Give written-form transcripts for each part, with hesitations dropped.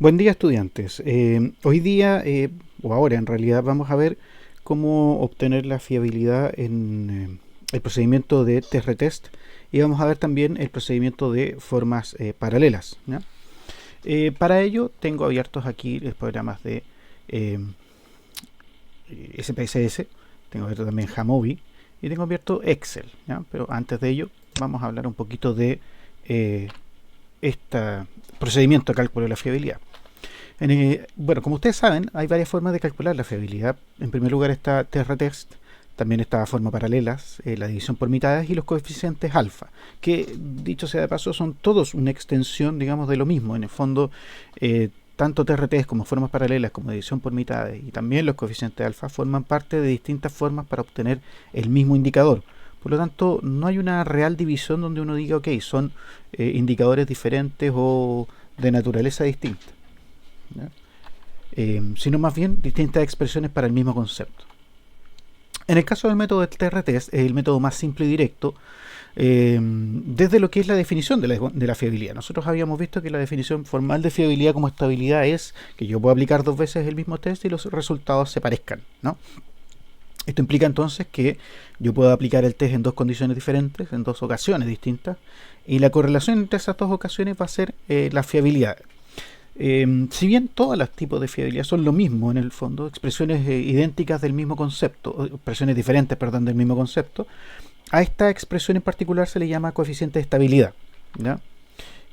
Buen día, estudiantes. Hoy día, o ahora en realidad, vamos a ver cómo obtener la fiabilidad en el procedimiento de test-retest, y vamos a ver también el procedimiento de formas paralelas, ¿ya? Para ello tengo abiertos aquí los programas de eh, SPSS, tengo abierto también Jamovi y tengo abierto Excel, ¿ya? Pero antes de ello vamos a hablar un poquito de este procedimiento de cálculo de la fiabilidad. Bueno, como ustedes saben, hay varias formas de calcular la fiabilidad. En primer lugar está test-retest, también está forma paralelas, la división por mitades y los coeficientes alfa, que dicho sea de paso son todos una extensión, digamos, de lo mismo. En el fondo, tanto test-retest como formas paralelas, como división por mitades y también los coeficientes alfa forman parte de distintas formas para obtener el mismo indicador. Por lo tanto, no hay una real división donde uno diga, ok, son indicadores diferentes o de naturaleza distinta, ¿ya? Sino más bien distintas expresiones para el mismo concepto. En el caso del método del TRTest, es el método más simple y directo desde lo que es la definición de la fiabilidad. Nosotros habíamos visto que la definición formal de fiabilidad como estabilidad es que yo puedo aplicar dos veces el mismo test y los resultados se parezcan, ¿no? Esto implica entonces que yo puedo aplicar el test en dos condiciones diferentes, en dos ocasiones distintas, y la correlación entre esas dos ocasiones va a ser la fiabilidad. Si bien todos los tipos de fiabilidad son lo mismo en el fondo, expresiones idénticas del mismo concepto, expresiones diferentes, perdón, del mismo concepto, a esta expresión en particular se le llama coeficiente de estabilidad, ¿ya?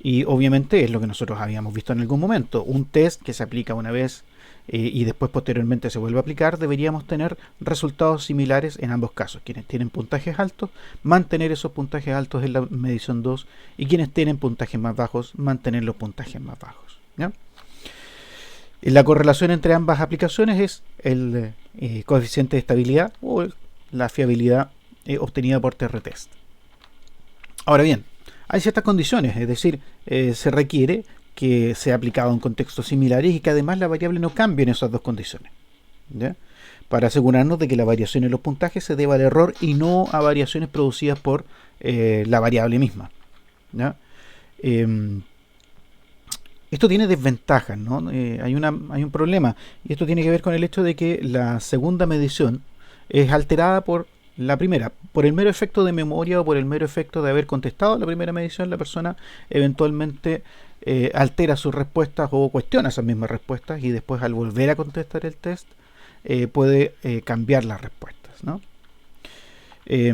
Y obviamente es lo que nosotros habíamos visto en algún momento. Un test que se aplica una vez y después posteriormente se vuelve a aplicar, deberíamos tener resultados similares en ambos casos. Quienes tienen puntajes altos, mantener esos puntajes altos en la medición 2, y quienes tienen puntajes más bajos, mantener los puntajes más bajos, ¿ya? La correlación entre ambas aplicaciones es el coeficiente de estabilidad o la fiabilidad obtenida por TRTest. Ahora bien, hay ciertas condiciones, es decir, se requiere que sea aplicado en contextos similares y que además la variable no cambie en esas dos condiciones, ¿ya? Para asegurarnos de que la variación en los puntajes se deba al error y no a variaciones producidas por la variable misma, ¿ya? Esto tiene desventajas, ¿no? Hay un problema, y esto tiene que ver con el hecho de que la segunda medición es alterada por la primera. Por el mero efecto de memoria o por el mero efecto de haber contestado la primera medición, la persona eventualmente altera sus respuestas o cuestiona esas mismas respuestas, y después al volver a contestar el test puede cambiar las respuestas, ¿no? Es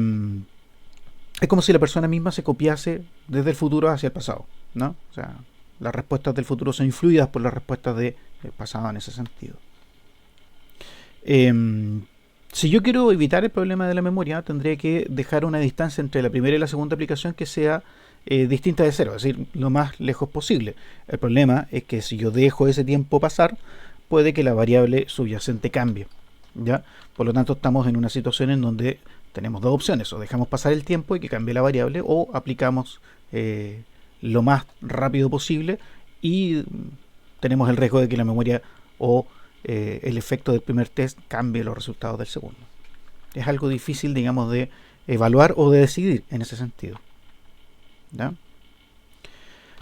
como si la persona misma se copiase desde el futuro hacia el pasado, ¿no? O sea, las respuestas del futuro son influidas por las respuestas del pasado en ese sentido. Si yo quiero evitar el problema de la memoria, tendría que dejar una distancia entre la primera y la segunda aplicación que sea distinta de cero, es decir, lo más lejos posible. El problema es que si yo dejo ese tiempo pasar, puede que la variable subyacente cambie, ¿ya? Por lo tanto, estamos en una situación en donde tenemos dos opciones: o dejamos pasar el tiempo y que cambie la variable, o aplicamos lo más rápido posible y tenemos el riesgo de que la memoria o el efecto del primer test cambie los resultados del segundo. Es algo difícil, digamos, de evaluar o de decidir en ese sentido, ¿ya?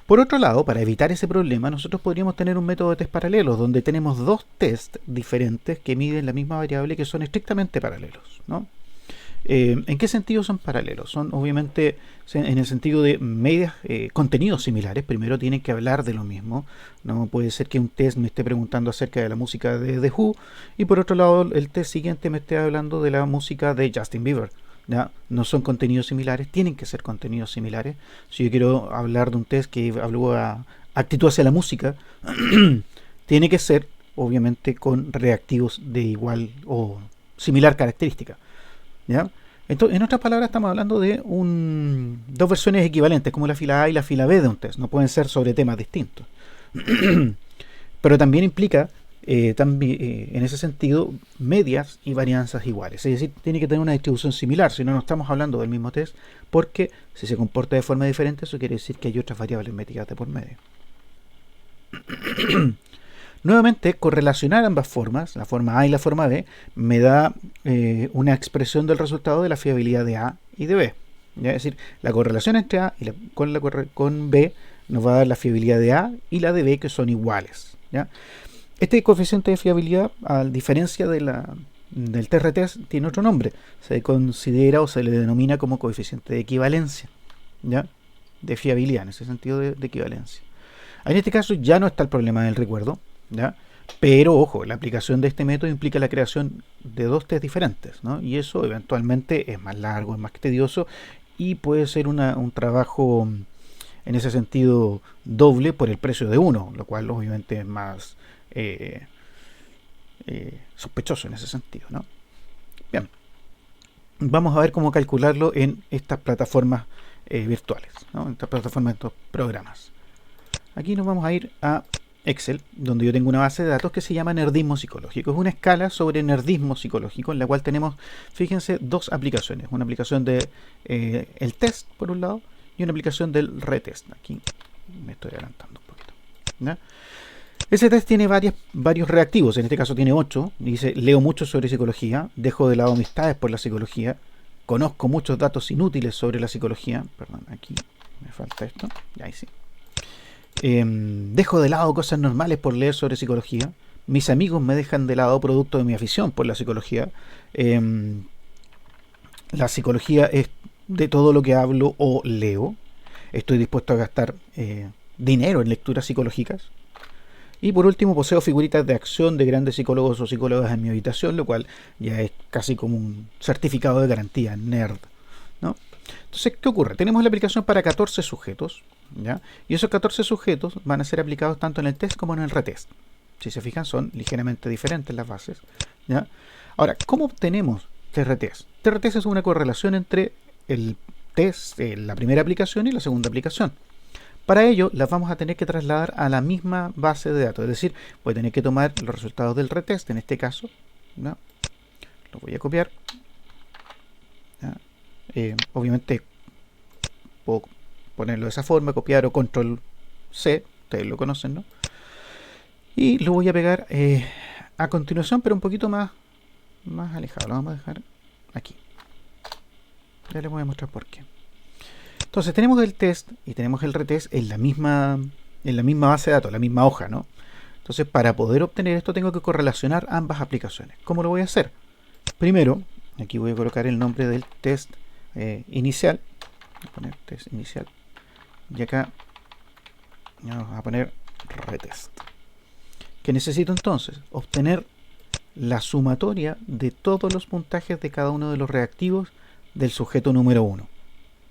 Por otro lado, para evitar ese problema, nosotros podríamos tener un método de test paralelos, donde tenemos dos tests diferentes que miden la misma variable, que son estrictamente paralelos, ¿no? ¿En qué sentido son paralelos? Son obviamente en el sentido de medias, contenidos similares. Primero tienen que hablar de lo mismo. No puede ser que un test me esté preguntando acerca de la música de The Who y por otro lado el test siguiente me esté hablando de la música de Justin Bieber, ¿ya? No son contenidos similares, tienen que ser contenidos similares. Si yo quiero hablar de un test que evalúa actitud hacia la música, tiene que ser obviamente con reactivos de igual o similar característica, ¿ya? Entonces, en otras palabras, estamos hablando de dos versiones equivalentes, como la fila A y la fila B de un test. No pueden ser sobre temas distintos. Pero también implica, en ese sentido, medias y varianzas iguales. Es decir, tiene que tener una distribución similar, si no, no estamos hablando del mismo test, porque si se comporta de forma diferente, eso quiere decir que hay otras variables metidas de por medio. Nuevamente, correlacionar ambas formas, la forma A y la forma B, me da una expresión del resultado de la fiabilidad de A y de B, ¿ya? Es decir, la correlación entre A y con B nos va a dar la fiabilidad de A y la de B, que son iguales, ¿ya? Este coeficiente de fiabilidad, a diferencia del TRT, tiene otro nombre. Se considera o se le denomina como coeficiente de equivalencia, ¿ya? De fiabilidad, en ese sentido de equivalencia. En este caso ya no está el problema del recuerdo, ¿ya? Pero ojo, la aplicación de este método implica la creación de dos test diferentes, ¿no? Y eso eventualmente es más largo, es más tedioso y puede ser un trabajo en ese sentido doble por el precio de uno, lo cual obviamente es más sospechoso en ese sentido, ¿no? Bien, vamos a ver cómo calcularlo en estas plataformas virtuales, ¿no? En estas plataformas, de estos programas. Aquí nos vamos a ir a Excel, donde yo tengo una base de datos que se llama Nerdismo Psicológico. Es una escala sobre nerdismo psicológico, en la cual tenemos, fíjense, dos aplicaciones. Una aplicación de el test, por un lado, y una aplicación del retest. Aquí me estoy adelantando un poquito, ¿ya? Ese test tiene varios reactivos, en este caso tiene 8. Dice, leo mucho sobre psicología, dejo de lado amistades por la psicología, conozco muchos datos inútiles sobre la psicología. Perdón, aquí me falta esto. Ahí sí. Dejo de lado cosas normales por leer sobre psicología. Mis amigos me dejan de lado producto de mi afición por la psicología. La psicología es de todo lo que hablo o leo. Estoy dispuesto a gastar dinero en lecturas psicológicas. Y por último, poseo figuritas de acción de grandes psicólogos o psicólogas en mi habitación, lo cual ya es casi como un certificado de garantía, nerd, ¿no? Entonces, ¿qué ocurre? Tenemos la aplicación para 14 sujetos, ¿ya? Y esos 14 sujetos van a ser aplicados tanto en el test como en el retest. Si se fijan, son ligeramente diferentes las bases, ¿ya? Ahora, ¿cómo obtenemos TRTs? TRTs es una correlación entre el test, la primera aplicación y la segunda aplicación. Para ello, las vamos a tener que trasladar a la misma base de datos. Es decir, voy a tener que tomar los resultados del retest, en este caso, ¿no? Lo voy a copiar. Obviamente, puedo ponerlo de esa forma, copiar o control C, ustedes lo conocen, ¿no? Y lo voy a pegar a continuación, pero un poquito más alejado. Lo vamos a dejar aquí. Ya les voy a mostrar por qué. Entonces tenemos el test y tenemos el retest en la misma base de datos, la misma hoja, ¿no? Entonces, para poder obtener esto tengo que correlacionar ambas aplicaciones. ¿Cómo lo voy a hacer? Primero, aquí voy a colocar el nombre del test inicial. Voy a poner test inicial. Y acá vamos a poner retest. ¿Qué necesito entonces? Obtener la sumatoria de todos los puntajes de cada uno de los reactivos del sujeto número 1.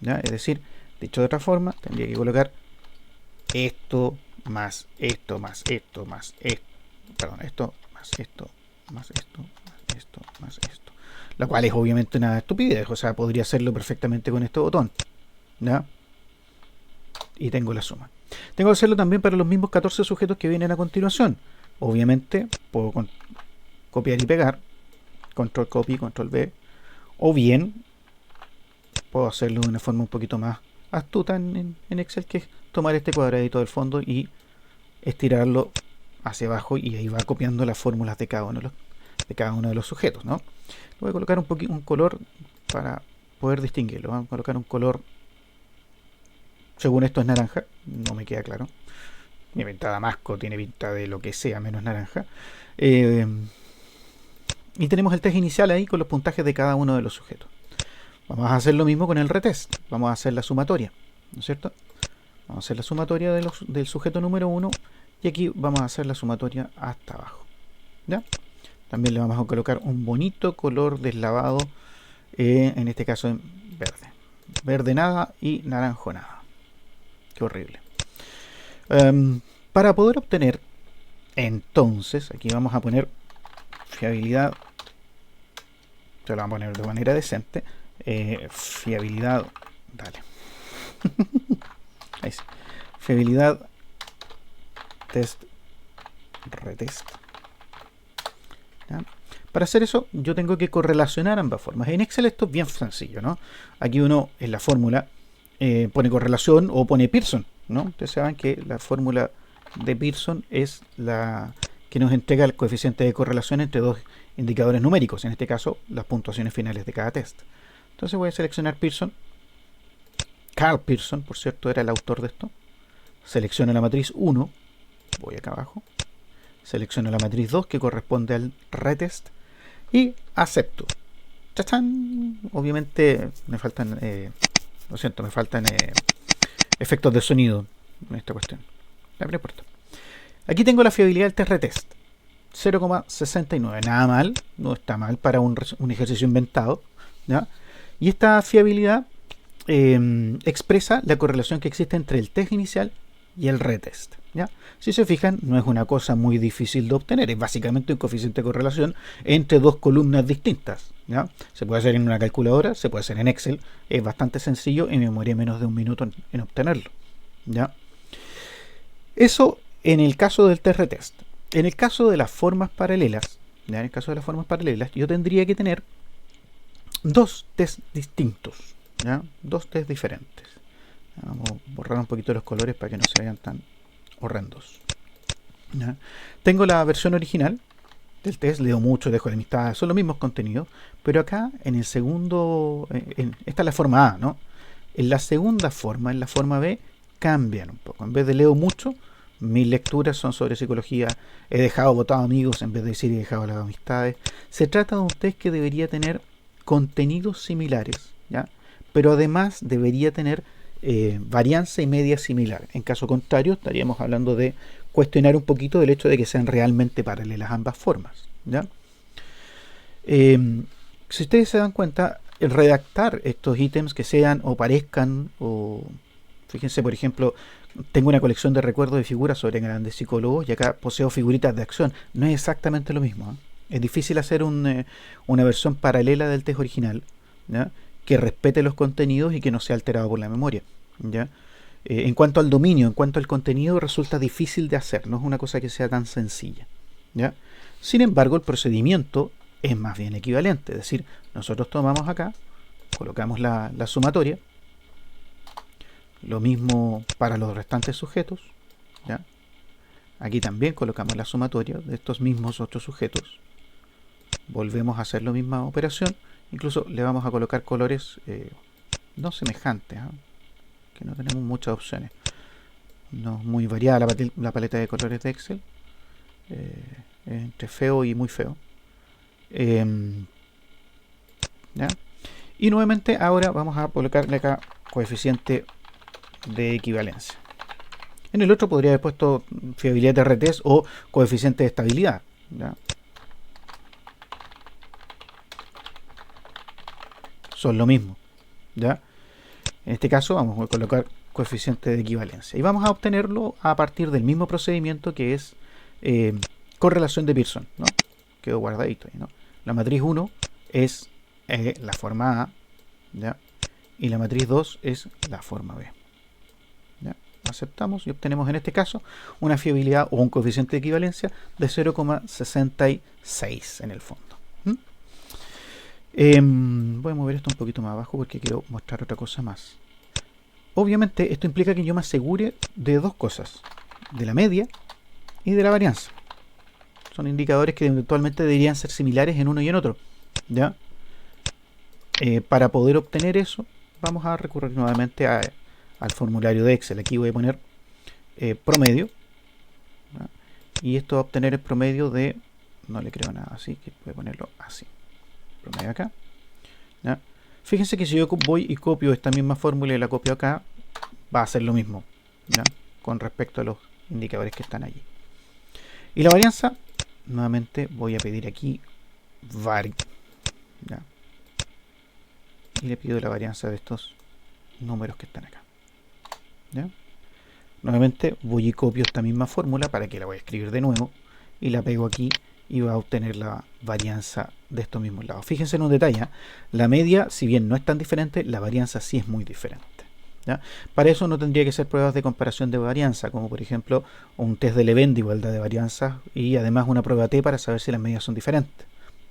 ¿Ya? Es decir, dicho de otra forma, tendría que colocar esto más esto más esto más esto, perdón, esto más esto más esto más esto más esto, la cual es obviamente una estupidez, o sea, podría hacerlo perfectamente con este botón, ¿ya? Y tengo la suma. Tengo que hacerlo también para los mismos 14 sujetos que vienen a continuación. Obviamente puedo copiar y pegar, control copy, control V, o bien puedo hacerlo de una forma un poquito más astuta en Excel, que es tomar este cuadradito del fondo y estirarlo hacia abajo, y ahí va copiando las fórmulas de cada uno de los sujetos, ¿no? Voy a colocar un color para poder distinguirlo. Vamos a colocar un color, según esto es naranja, no me queda claro. Mi pinta de damasco, tiene pinta de lo que sea menos naranja. Y tenemos el test inicial ahí con los puntajes de cada uno de los sujetos. Vamos a hacer lo mismo con el retest. Vamos a hacer la sumatoria, ¿no es cierto? Vamos a hacer la sumatoria del sujeto número 1 y aquí vamos a hacer la sumatoria hasta abajo, ¿ya? También le vamos a colocar un bonito color deslavado, en este caso en verde. Verde nada y naranjo nada. Qué horrible. Para poder obtener, entonces, aquí vamos a poner fiabilidad. Se lo vamos a poner de manera decente. Fiabilidad, dale. Ahí sí. Fiabilidad test retest. ¿Ya? Para hacer eso yo tengo que correlacionar ambas formas. En Excel esto es bien sencillo, ¿no? Aquí uno en la fórmula pone correlación o pone Pearson, ¿no? Ustedes saben que la fórmula de Pearson es la que nos entrega el coeficiente de correlación entre dos indicadores numéricos, en este caso las puntuaciones finales de cada test. Entonces voy a seleccionar Pearson. Carl Pearson, por cierto, era el autor de esto. Selecciono la matriz 1. Voy acá abajo. selecciono la matriz 2 que corresponde al retest y acepto. ¡Chachán! Obviamente me faltan, lo siento, me faltan efectos de sonido en esta cuestión. No importa. Aquí tengo la fiabilidad del test retest. 0,69. Nada mal, no está mal para un ejercicio inventado, ¿ya? Y esta fiabilidad expresa la correlación que existe entre el test inicial y el retest, ¿ya? Si se fijan, no es una cosa muy difícil de obtener, es básicamente un coeficiente de correlación entre dos columnas distintas, ¿ya? Se puede hacer en una calculadora, se puede hacer en Excel, es bastante sencillo y me demoré menos de un minuto en obtenerlo, ¿ya? Eso en el caso del test retest. En el caso de las formas paralelas, ¿ya? En el caso de las formas paralelas, yo tendría que tener dos test distintos, ¿ya? Dos test diferentes. Vamos a borrar un poquito los colores para que no se vean tan horrendos, ¿ya? Tengo la versión original del test, leo mucho, dejo de amistad, son los mismos contenidos, pero acá en el segundo, esta es la forma A, ¿no? En la segunda forma, en la forma B, cambian un poco. En vez de leo mucho, mis lecturas son sobre psicología, he dejado votado amigos en vez de decir he dejado las amistades. Se trata de un test que debería tener contenidos similares, ¿ya? Pero además debería tener varianza y media similar. En caso contrario, estaríamos hablando de cuestionar un poquito del hecho de que sean realmente paralelas ambas formas, ¿ya? Si ustedes se dan cuenta, el redactar estos ítems que sean o parezcan, o fíjense, por ejemplo, tengo una colección de recuerdos de figuras sobre grandes psicólogos y acá poseo figuritas de acción. No es exactamente lo mismo, ¿eh? Es difícil hacer una versión paralela del test original, ¿ya? Que respete los contenidos y que no sea alterado por la memoria, ¿ya? En cuanto al dominio, en cuanto al contenido, resulta difícil de hacer, no es una cosa que sea tan sencilla, ¿ya? Sin embargo, el procedimiento es más bien equivalente, es decir, nosotros tomamos acá, colocamos la sumatoria, lo mismo para los restantes sujetos, ¿ya? Aquí también colocamos la sumatoria de estos mismos otros sujetos, volvemos a hacer la misma operación. Incluso le vamos a colocar colores no semejantes, ¿eh? Que no tenemos muchas opciones. No es muy variada la paleta de colores de Excel. Entre feo y muy feo. ¿Ya? Y nuevamente ahora vamos a colocarle acá coeficiente de equivalencia. En el otro podría haber puesto fiabilidad de retest o coeficiente de estabilidad, ¿ya? Son lo mismo, ¿ya? En este caso vamos a colocar coeficiente de equivalencia y vamos a obtenerlo a partir del mismo procedimiento que es correlación de Pearson, ¿no? Quedó guardadito ahí, ¿no? La matriz 1 es la forma A, ¿ya? Y la matriz 2 es la forma B, ¿ya? Aceptamos y obtenemos en este caso una fiabilidad o un coeficiente de equivalencia de 0,66 en el fondo. Voy a mover esto un poquito más abajo porque quiero mostrar otra cosa más. Obviamente esto implica que yo me asegure de dos cosas, de la media y de la varianza. Son indicadores que eventualmente deberían ser similares en uno y en otro, ¿ya? Para poder obtener eso vamos a recurrir nuevamente al formulario de Excel. Aquí voy a poner promedio, ¿ya? Y esto va a obtener el promedio de, no le creo nada, así que voy a ponerlo así, promedio acá, ¿ya? Fíjense que si yo voy y copio esta misma fórmula y la copio acá, va a ser lo mismo, ¿ya? Con respecto a los indicadores que están allí. Y la varianza, nuevamente voy a pedir aquí var, ¿ya? Y le pido la varianza de estos números que están acá, ¿ya? Nuevamente voy y copio esta misma fórmula para que la voy a escribir de nuevo y la pego aquí y va a obtener la varianza de estos mismos lados. Fíjense en un detalle, ¿eh? La media, si bien no es tan diferente, la varianza sí es muy diferente, ¿ya? Para eso no tendría que ser pruebas de comparación de varianza, como por ejemplo un test de Leven de igualdad de varianza y además una prueba T para saber si las medias son diferentes,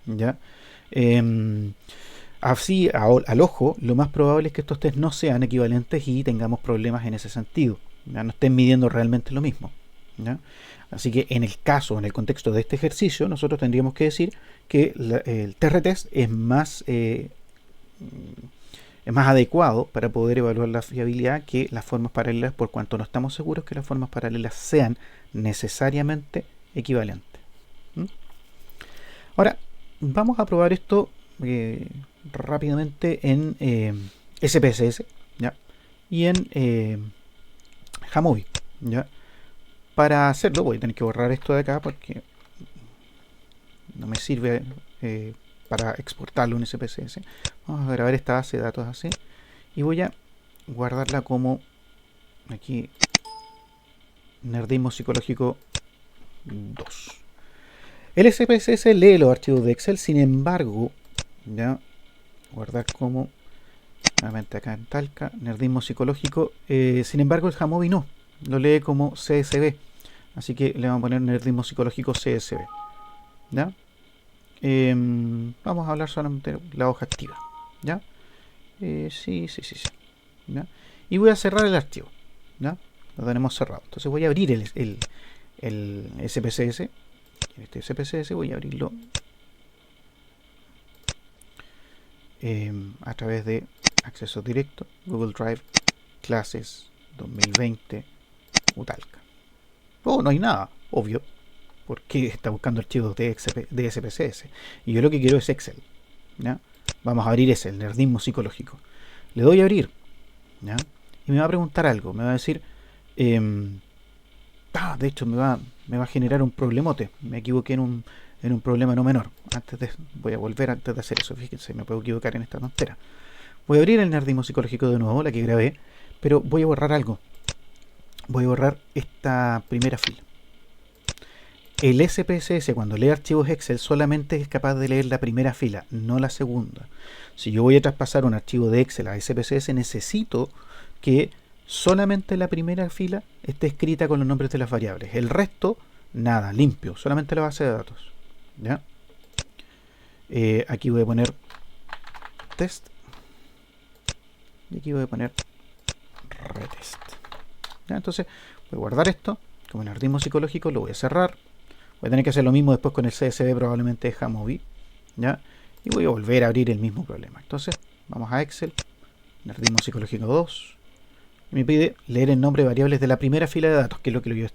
¿ya? Así, al ojo, lo más probable es que estos test no sean equivalentes y tengamos problemas en ese sentido, ¿ya? No estén midiendo realmente lo mismo, ¿ya? Así que en el caso, en el contexto de este ejercicio, nosotros tendríamos que decir que el TR-test es más adecuado para poder evaluar la fiabilidad que las formas paralelas, por cuanto no estamos seguros que las formas paralelas sean necesariamente equivalentes. ¿Mm? Ahora, vamos a probar esto rápidamente en SPSS, ¿ya? Y en Jamovi, ¿ya? Para hacerlo voy a tener que borrar esto de acá porque no me sirve para exportarlo en SPSS. Vamos a grabar esta base de datos así y voy a guardarla como aquí Nerdismo Psicológico 2. El SPSS lee los archivos de Excel, sin embargo, ya guardar como nuevamente acá en Talca, Nerdismo Psicológico, sin embargo el Jamovi no, lo lee como CSV, así que le vamos a poner Nerdismo Psicológico CSV, ¿ya? Vamos a hablar solamente de la hoja activa, ¿ya? Sí, ¿ya? Y voy a cerrar el archivo, ¿ya? Lo tenemos cerrado, entonces voy a abrir el SPSS. En este SPSS voy a abrirlo a través de acceso directo, Google Drive, clases 2020, Utalca. Oh, no hay nada, obvio, porque está buscando archivos de SPSS. Y yo lo que quiero es Excel, ¿ya? Vamos a abrir ese, el Nerdismo Psicológico. Le doy a abrir, ¿ya? Y me va a preguntar algo, me va a decir... de hecho me va a generar un problemote. Me equivoqué en un problema no menor. Voy a volver antes de hacer eso. Fíjense, me puedo equivocar en esta tontera. Voy a abrir el Nerdismo Psicológico de nuevo, la que grabé, pero voy a borrar algo. Voy a borrar esta primera fila. El SPSS, cuando lee archivos Excel, solamente es capaz de leer la primera fila, no la segunda. Si yo voy a traspasar un archivo de Excel a SPSS, necesito que solamente la primera fila esté escrita con los nombres de las variables. El resto, nada, limpio, solamente la base de datos, ¿ya? Aquí voy a poner test y aquí voy a poner retest, ¿ya? Entonces voy a guardar esto como Nerdismo Psicológico, lo voy a cerrar. Voy a tener que hacer lo mismo después con el CSV, probablemente de Jamovi, ¿ya? Y voy a volver a abrir el mismo problema. Entonces vamos a Excel, Nerdismo Psicológico 2. Me pide leer el nombre de variables de la primera fila de datos, que es lo que yo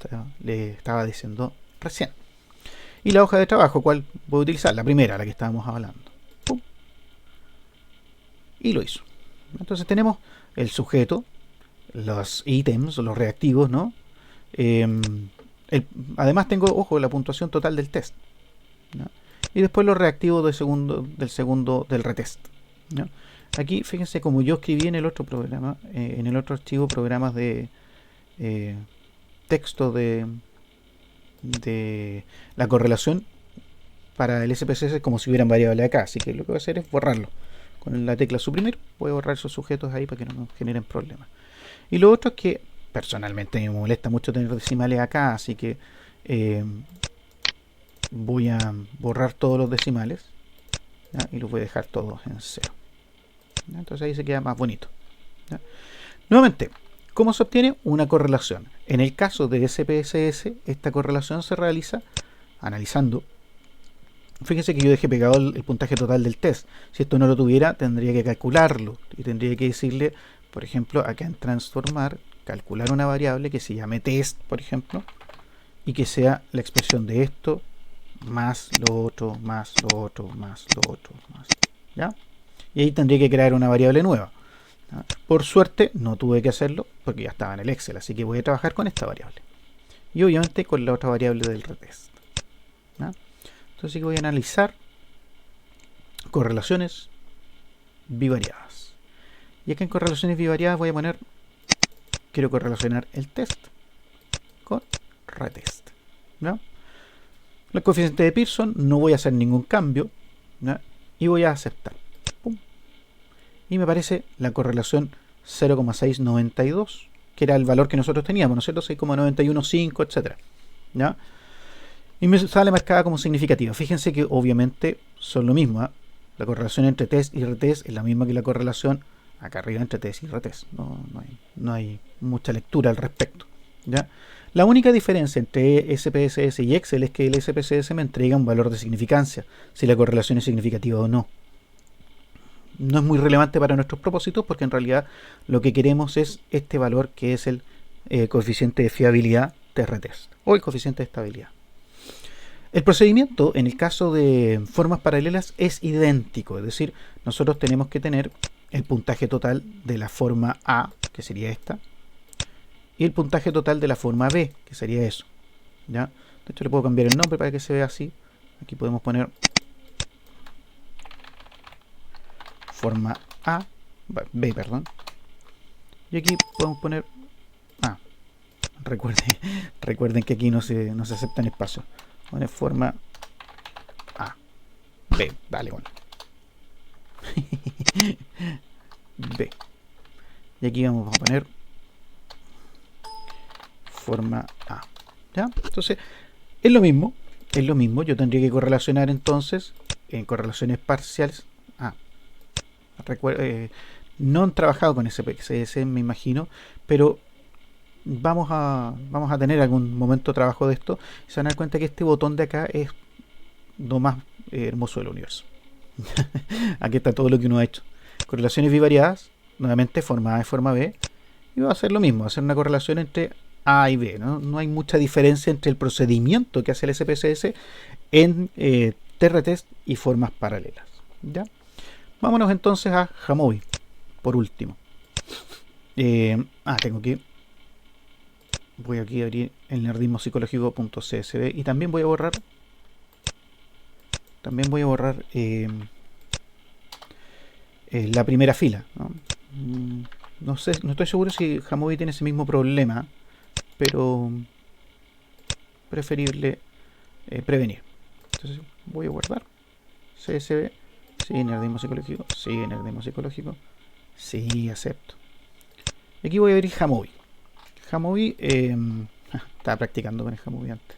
le estaba diciendo recién. Y la hoja de trabajo, ¿cuál voy a utilizar? La primera, la que estábamos hablando. ¡Pum! Y lo hizo. Entonces tenemos el sujeto, los ítems, los reactivos, ¿no? Además tengo, ojo, la puntuación total del test, ¿no? Y después los reactivos del retest, ¿no? Aquí, fíjense, como yo escribí en el otro programa, en el otro archivo, programas de texto de la correlación para el SPSS, como si hubieran variable acá. Así que lo que voy a hacer es borrarlo. Con la tecla suprimir, voy a borrar esos sujetos ahí para que no nos generen problemas. Y lo otro es que, personalmente, me molesta mucho tener decimales acá, así que voy a borrar todos los decimales, ¿ya? Y los voy a dejar todos en 0. Entonces ahí se queda más bonito, ¿ya? Nuevamente, ¿cómo se obtiene una correlación? En el caso de SPSS, esta correlación se realiza analizando. Fíjense que yo dejé pegado el puntaje total del test. Si esto no lo tuviera, tendría que calcularlo y tendría que decirle, por ejemplo, acá en transformar, calcular una variable que se llame test, por ejemplo, y que sea la expresión de esto más lo otro, más lo otro, más lo otro, más, ¿ya? Y ahí tendría que crear una variable nueva, ¿ya? Por suerte no tuve que hacerlo porque ya estaba en el Excel, así que voy a trabajar con esta variable y obviamente con la otra variable del retest, ¿ya? Entonces voy a analizar correlaciones bivariadas, y acá en correlaciones bivariadas voy a poner, quiero correlacionar el test con retest, ¿ya? El coeficiente de Pearson, no voy a hacer ningún cambio, ¿ya? Y voy a aceptar. ¡Pum! Y me aparece la correlación 0,692, que era el valor que nosotros teníamos, ¿no es cierto? 6,915, etc. ¿Ya? Y me sale marcada como significativa. Fíjense que obviamente son lo mismo, ¿eh? La correlación entre test y retest es la misma que la correlación acá arriba entre test y retest. No hay mucha lectura al respecto, ¿ya? La única diferencia entre SPSS y Excel es que el SPSS me entrega un valor de significancia, si la correlación es significativa o no. No es muy relevante para nuestros propósitos porque en realidad lo que queremos es este valor que es el coeficiente de fiabilidad de retest o el coeficiente de estabilidad. El procedimiento en el caso de formas paralelas es idéntico, es decir, nosotros tenemos que tener el puntaje total de la forma A, que sería esta, y el puntaje total de la forma B, que sería eso. ¿Ya? De hecho, le puedo cambiar el nombre para que se vea así. Aquí podemos poner forma A, B, perdón. Y aquí podemos poner A. Recuerden que aquí no se aceptan espacios. Poner forma A, B, dale, bueno. B. Y aquí vamos a poner forma A. ¿Ya? Entonces, es lo mismo. Yo tendría que correlacionar entonces en correlaciones parciales. No han trabajado con SPSS, me imagino, pero vamos a tener algún momento de trabajo de esto. Se van a dar cuenta que este botón de acá es lo más hermoso del universo. Aquí está todo lo que uno ha hecho. Correlaciones bivariadas, nuevamente forma A y forma B, y va a hacer lo mismo, va a hacer una correlación entre A y B. No hay mucha diferencia entre el procedimiento que hace el SPSS en TRTest y formas paralelas. ¿Ya? Vámonos entonces a Jamovi, por último. Voy aquí a abrir el nerdismopsicológico.csv y también voy a borrar la primera fila, ¿no? No sé, no estoy seguro si Jamovi tiene ese mismo problema, pero preferible prevenir. Entonces voy a guardar CSV, sí, nerdismo psicológico, sí, nerdismo psicológico, sí, acepto. Y aquí voy a abrir Jamovi. Jamovi, estaba practicando con el Jamovi antes.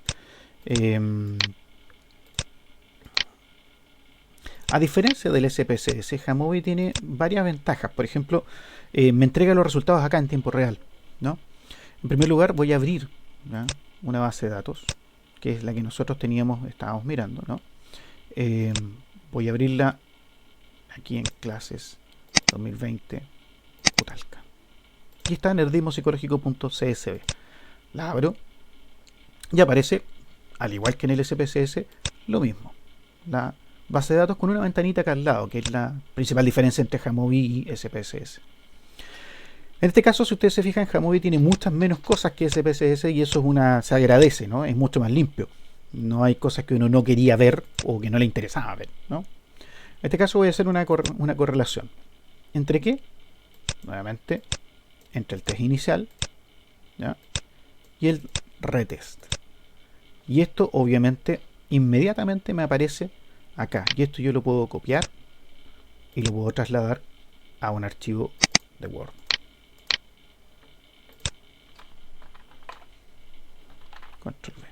A diferencia del SPSS, Jamovi tiene varias ventajas. Por ejemplo, me entrega los resultados acá en tiempo real, ¿no? En primer lugar, voy a abrir, ¿no?, una base de datos, que es la que nosotros estábamos mirando, ¿no? Voy a abrirla aquí en clases 2020 Utalca. Aquí está nerdismopsicológico.csv. La abro y aparece, al igual que en el SPSS, lo mismo. La base de datos con una ventanita acá al lado, que es la principal diferencia entre Jamovi y SPSS. En este caso, si ustedes se fijan, Jamovi tiene muchas menos cosas que SPSS y eso se agradece, ¿no? Es mucho más limpio. No hay cosas que uno no quería ver o que no le interesaba ver, ¿no? En este caso voy a hacer una correlación. ¿Entre qué? Nuevamente, entre el test inicial, ¿ya?, y el retest. Y esto obviamente inmediatamente me aparece acá. Y esto yo lo puedo copiar y lo puedo trasladar a un archivo de Word. Control V.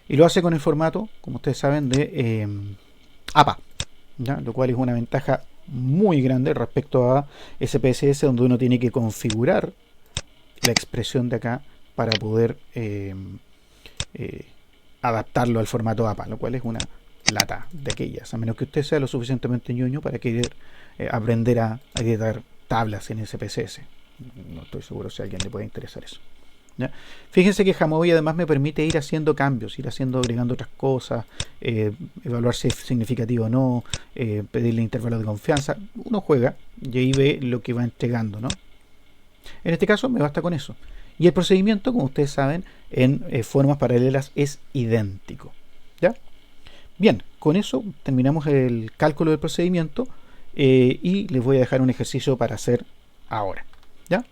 Y lo hace con el formato, como ustedes saben, de APA, ¿ya?, lo cual es una ventaja muy grande respecto a SPSS, donde uno tiene que configurar la expresión de acá para poder adaptarlo al formato APA, lo cual es una lata de aquellas, a menos que usted sea lo suficientemente ñoño para querer aprender a editar tablas en SPSS. No estoy seguro si a alguien le puede interesar eso, ¿ya? Fíjense que Jamovi además me permite ir haciendo cambios, agregando otras cosas, evaluar si es significativo o no, pedirle intervalos de confianza. Uno juega y ahí ve lo que va entregando, ¿no? En este caso me basta con eso. Y el procedimiento, como ustedes saben, en formas paralelas es idéntico, ¿ya? Bien, con eso terminamos el cálculo del procedimiento y les voy a dejar un ejercicio para hacer ahora, ¿ya?